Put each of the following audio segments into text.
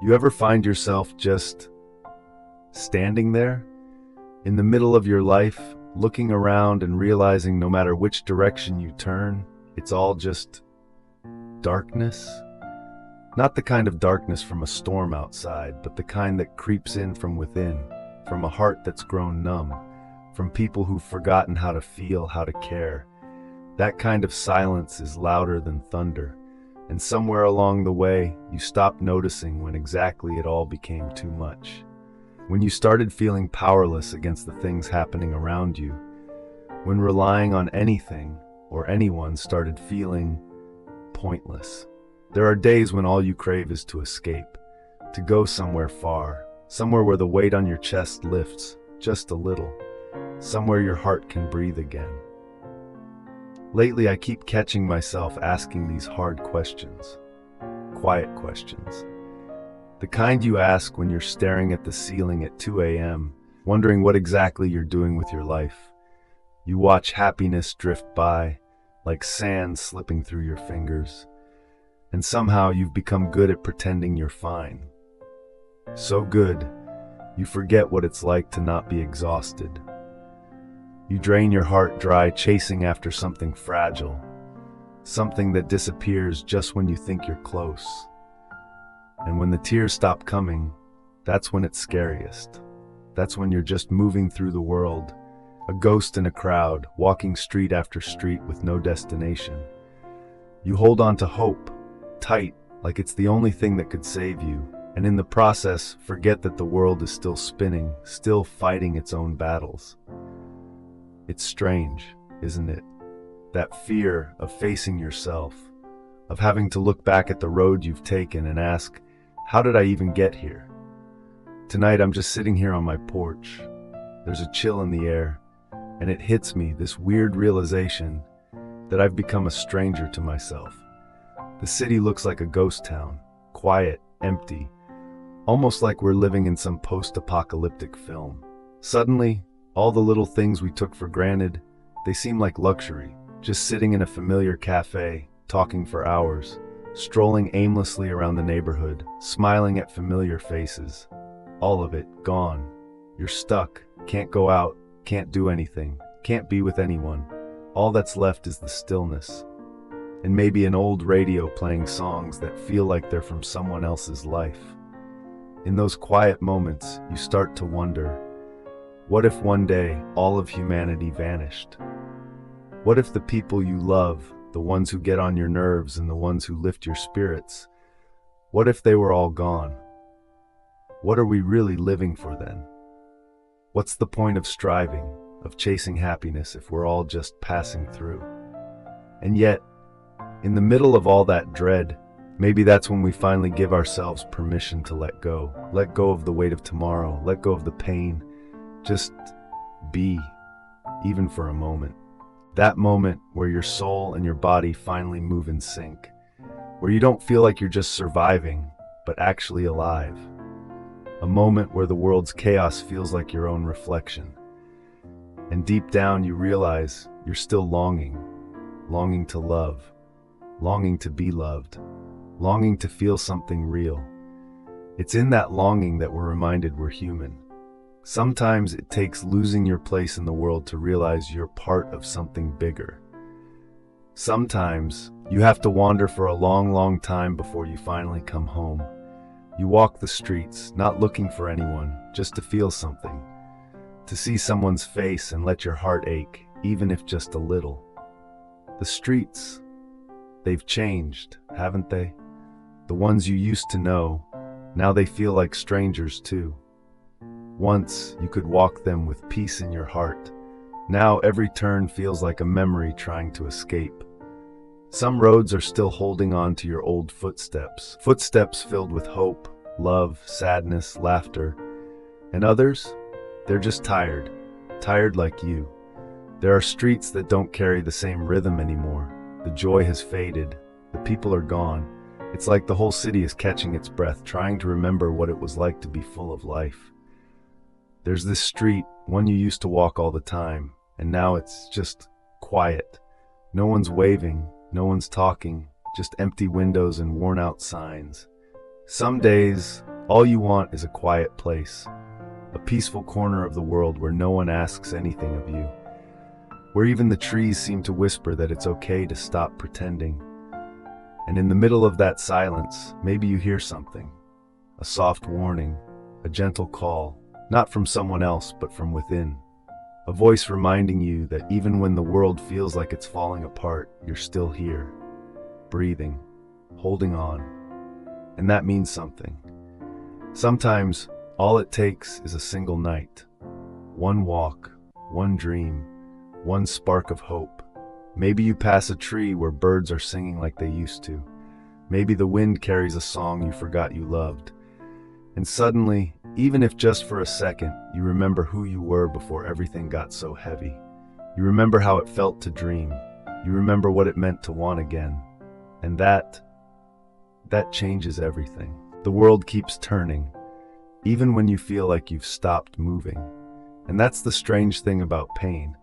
You ever find yourself just standing there in the middle of your life, looking around and realizing no matter which direction you turn, it's all just darkness? Not the kind of darkness from a storm outside, but the kind that creeps in from within, from a heart that's grown numb, from people who've forgotten how to feel, how to care. That kind of silence is louder than thunder, and somewhere along the way, you stopped noticing when exactly it all became too much. When you started feeling powerless against the things happening around you, when relying on anything or anyone started feeling pointless. There are days when all you crave is to escape, to go somewhere far, somewhere where the weight on your chest lifts just a little, somewhere your heart can breathe again. Lately, I keep catching myself asking these hard questions, quiet questions. The kind you ask when you're staring at the ceiling at 2 a.m., wondering what exactly you're doing with your life. You watch happiness drift by, like sand slipping through your fingers, and somehow you've become good at pretending you're fine. So good, you forget what it's like to not be exhausted. You drain your heart dry chasing after something fragile, something that disappears just when you think you're close. And when the tears stop coming, that's when it's scariest. That's when you're just moving through the world, a ghost in a crowd, walking street after street with no destination. You hold on to hope, tight, like it's the only thing that could save you, and in the process, forget that the world is still spinning, still fighting its own battles. It's strange, isn't it? That fear of facing yourself, of having to look back at the road you've taken and ask, how did I even get here? Tonight I'm just sitting here on my porch. There's a chill in the air, and it hits me, this weird realization that I've become a stranger to myself. The city looks like a ghost town, quiet, empty, almost like we're living in some post-apocalyptic film. Suddenly, all the little things we took for granted, they seem like luxury. Just sitting in a familiar cafe, talking for hours, strolling aimlessly around the neighborhood, smiling at familiar faces. All of it gone. You're stuck, can't go out, can't do anything, can't be with anyone. All that's left is the stillness. And maybe an old radio playing songs that feel like they're from someone else's life. In those quiet moments, you start to wonder, what if one day all of humanity vanished? What if the people you love, the ones who get on your nerves and the ones who lift your spirits, what if they were all gone? What are we really living for then? What's the point of striving, of chasing happiness if we're all just passing through? And yet, in the middle of all that dread, maybe that's when we finally give ourselves permission to let go of the weight of tomorrow, let go of the pain, just be, even for a moment. That moment where your soul and your body finally move in sync, where you don't feel like you're just surviving, but actually alive. A moment where the world's chaos feels like your own reflection. And deep down you realize you're still longing to love, longing to be loved, longing to feel something real. It's in that longing that we're reminded we're human. Sometimes it takes losing your place in the world to realize you're part of something bigger. Sometimes you have to wander for a long, long time before you finally come home. You walk the streets, not looking for anyone, just to feel something. To see someone's face and let your heart ache, even if just a little. The streets, they've changed, haven't they? The ones you used to know, now they feel like strangers too. Once you could walk them with peace in your heart. Now every turn feels like a memory trying to escape. Some roads are still holding on to your old footsteps, footsteps filled with hope, love, sadness, laughter. And others, they're just tired like you. There are streets that don't carry the same rhythm anymore. The joy has faded, the people are gone. It's like the whole city is catching its breath, trying to remember what it was like to be full of life. There's this street, one you used to walk all the time, and now it's just quiet. No one's waving, no one's talking, just empty windows and worn-out signs. Some days, All you want is a quiet place, a peaceful corner of the world where no one asks anything of you, where even the trees seem to whisper that it's okay to stop pretending. And in the middle of that silence, maybe you hear something, a soft warning, a gentle call, not from someone else, but from within. A voice reminding you that even when the world feels like it's falling apart, you're still here, breathing, holding on. And that means something. Sometimes, all it takes is a single night, one walk, one dream, one spark of hope. Maybe you pass a tree where birds are singing like they used to. Maybe the wind carries a song you forgot you loved. And suddenly, even if just for a second, you remember who you were before everything got so heavy. You remember how it felt to dream. You remember what it meant to want again. And that changes everything. The world keeps turning, even when you feel like you've stopped moving. And that's the strange thing about pain.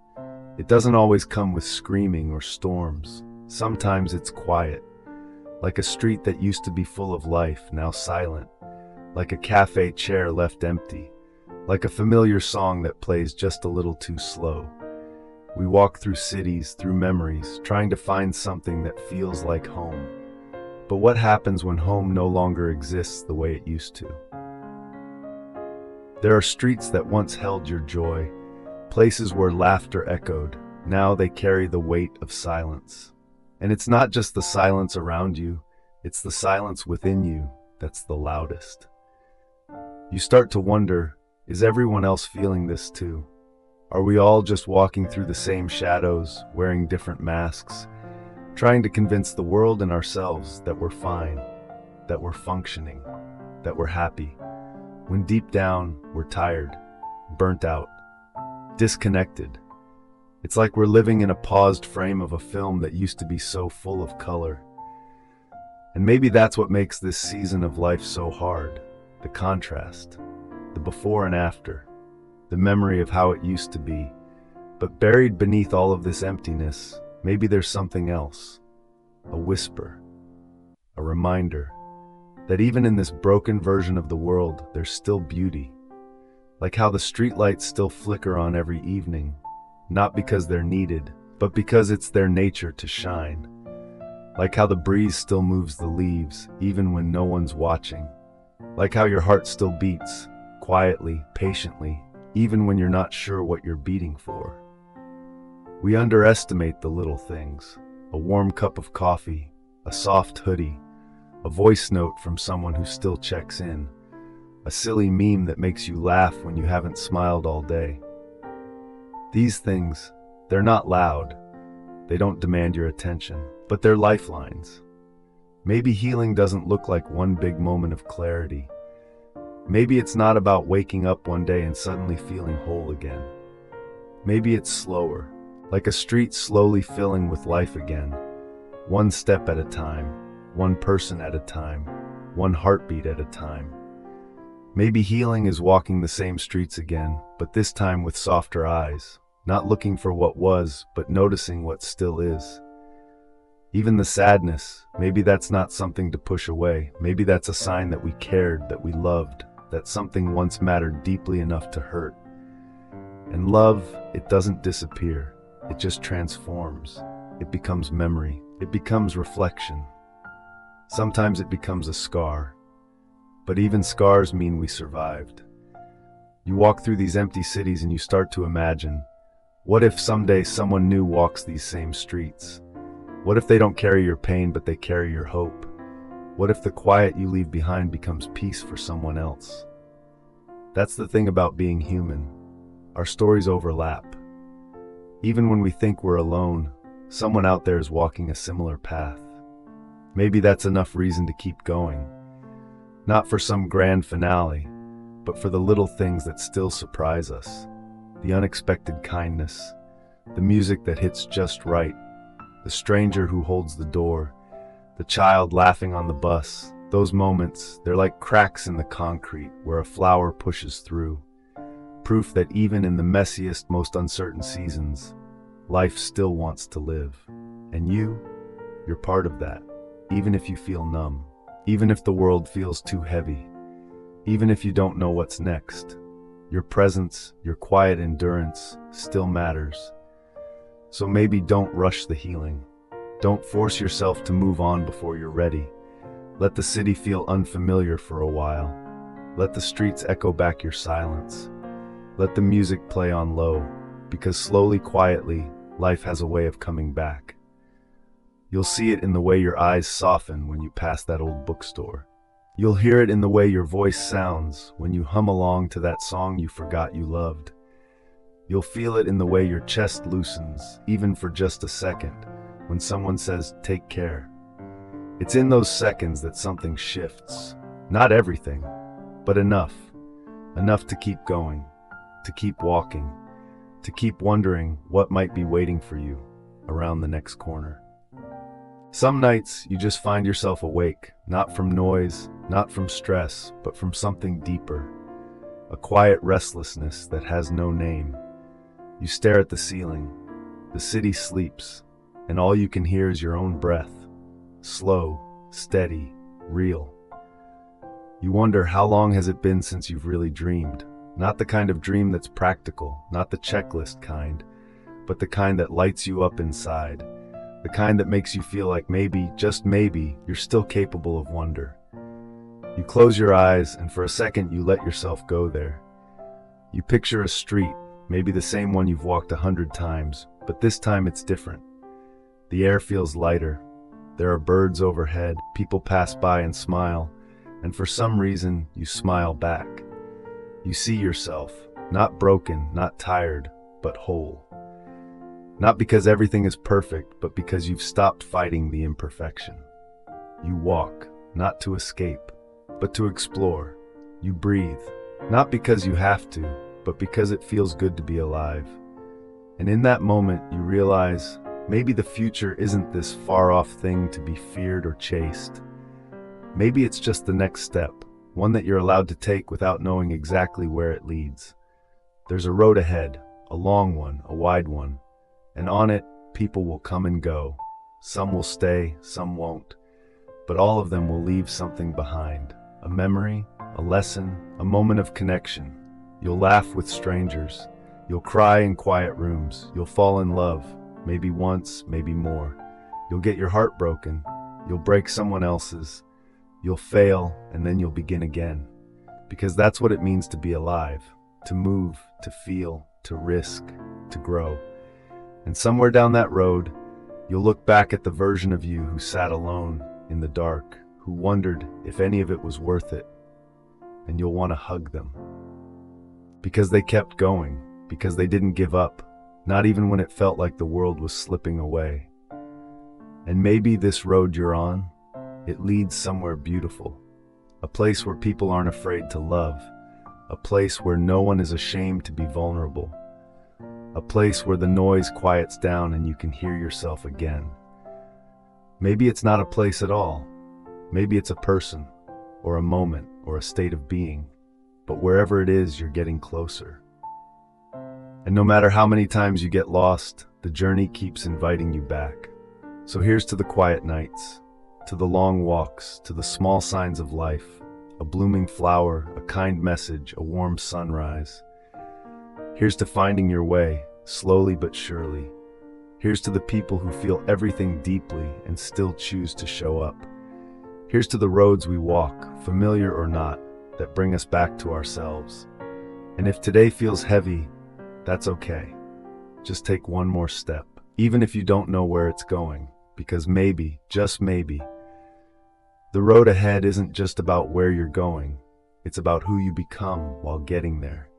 It doesn't always come with screaming or storms. Sometimes it's quiet, like a street that used to be full of life, now silent, like a cafe chair left empty, like a familiar song that plays just a little too slow. We walk through cities, through memories, trying to find something that feels like home. But what happens when home no longer exists the way it used to? There are streets that once held your joy, places where laughter echoed. Now they carry the weight of silence. And it's not just the silence around you, it's the silence within you that's the loudest. You start to wonder, is everyone else feeling this too? Are we all just walking through the same shadows, wearing different masks, trying to convince the world and ourselves that we're fine, that we're functioning, that we're happy, when deep down we're tired, burnt out, disconnected? It's like we're living in a paused frame of a film that used to be so full of color. And maybe that's what makes this season of life so hard. The contrast, the before and after, the memory of how it used to be. But buried beneath all of this emptiness, maybe there's something else. A whisper, a reminder that even in this broken version of the world, there's still beauty. Like how the streetlights still flicker on every evening, not because they're needed, but because it's their nature to shine. Like how the breeze still moves the leaves, even when no one's watching. Like how your heart still beats, quietly, patiently, even when you're not sure what you're beating for. We underestimate the little things. A warm cup of coffee, a soft hoodie, a voice note from someone who still checks in, a silly meme that makes you laugh when you haven't smiled all day. These things, they're not loud. They don't demand your attention, but they're lifelines. Maybe healing doesn't look like one big moment of clarity. Maybe it's not about waking up one day and suddenly feeling whole again. Maybe it's slower, like a street slowly filling with life again, one step at a time, one person at a time, one heartbeat at a time. Maybe healing is walking the same streets again, but this time with softer eyes, not looking for what was, but noticing what still is. Even the sadness, maybe that's not something to push away. Maybe that's a sign that we cared, that we loved, that something once mattered deeply enough to hurt. And love, it doesn't disappear. It just transforms. It becomes memory. It becomes reflection. Sometimes it becomes a scar. But even scars mean we survived. You walk through these empty cities and you start to imagine, what if someday someone new walks these same streets? What if they don't carry your pain, but they carry your hope? What if the quiet you leave behind becomes peace for someone else? That's the thing about being human. Our stories overlap. Even when we think we're alone, someone out there is walking a similar path. Maybe that's enough reason to keep going. Not for some grand finale, but for the little things that still surprise us. The unexpected kindness, the music that hits just right, the stranger who holds the door, the child laughing on the bus. Those moments, they're like cracks in the concrete where a flower pushes through. Proof that even in the messiest, most uncertain seasons, life still wants to live. And you're part of that, even if you feel numb, even if the world feels too heavy, even if you don't know what's next. Your presence, your quiet endurance still matters. So maybe don't rush the healing. Don't force yourself to move on before you're ready. Let the city feel unfamiliar for a while. Let the streets echo back your silence. Let the music play on low, because slowly, quietly, life has a way of coming back. You'll see it in the way your eyes soften when you pass that old bookstore. You'll hear it in the way your voice sounds when you hum along to that song you forgot you loved. You'll feel it in the way your chest loosens, even for just a second, when someone says, "Take care." It's in those seconds that something shifts. Not everything, but enough. Enough to keep going, to keep walking, to keep wondering what might be waiting for you around the next corner. Some nights you just find yourself awake, not from noise, not from stress, but from something deeper. A quiet restlessness that has no name. You stare at the ceiling. The city sleeps, and all you can hear is your own breath. Slow, steady, real. You wonder, how long has it been since you've really dreamed? Not the kind of dream that's practical, not the checklist kind, but the kind that lights you up inside. The kind that makes you feel like maybe, just maybe, you're still capable of wonder. You close your eyes, and for a second you let yourself go there. You picture a street, maybe the same one you've walked 100 times, but this time it's different. The air feels lighter. There are birds overhead, people pass by and smile, and for some reason you smile back. You see yourself, not broken, not tired, but whole. Not because everything is perfect, but because you've stopped fighting the imperfection. You walk, not to escape, but to explore. You breathe, not because you have to, but because it feels good to be alive. And in that moment, you realize maybe the future isn't this far-off thing to be feared or chased. Maybe it's just the next step, one that you're allowed to take without knowing exactly where it leads. There's a road ahead, a long one, a wide one. And on it, people will come and go. Some will stay, some won't. But all of them will leave something behind. A memory, a lesson, a moment of connection. You'll laugh with strangers. You'll cry in quiet rooms. You'll fall in love, maybe once, maybe more. You'll get your heart broken. You'll break someone else's. You'll fail, and then you'll begin again. Because that's what it means to be alive. To move, to feel, to risk, to grow. And somewhere down that road, you'll look back at the version of you who sat alone in the dark, who wondered if any of it was worth it, and you'll want to hug them. Because they kept going, because they didn't give up, not even when it felt like the world was slipping away. And maybe this road you're on, it leads somewhere beautiful, a place where people aren't afraid to love, a place where no one is ashamed to be vulnerable. A place where the noise quiets down and you can hear yourself again. Maybe it's not a place at all. Maybe it's a person, or a moment, or a state of being. But wherever it is, you're getting closer. And no matter how many times you get lost, the journey keeps inviting you back. So here's to the quiet nights, to the long walks, to the small signs of life, a blooming flower, a kind message, a warm sunrise. Here's to finding your way, slowly but surely. Here's to the people who feel everything deeply and still choose to show up. Here's to the roads we walk, familiar or not, that bring us back to ourselves. And if today feels heavy, that's okay. Just take one more step, even if you don't know where it's going, because maybe, just maybe, the road ahead isn't just about where you're going, it's about who you become while getting there.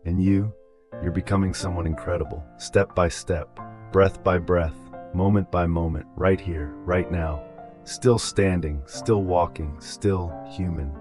And you're becoming someone incredible, step by step, breath by breath, moment by moment, right here, right now, still standing, still walking, still human.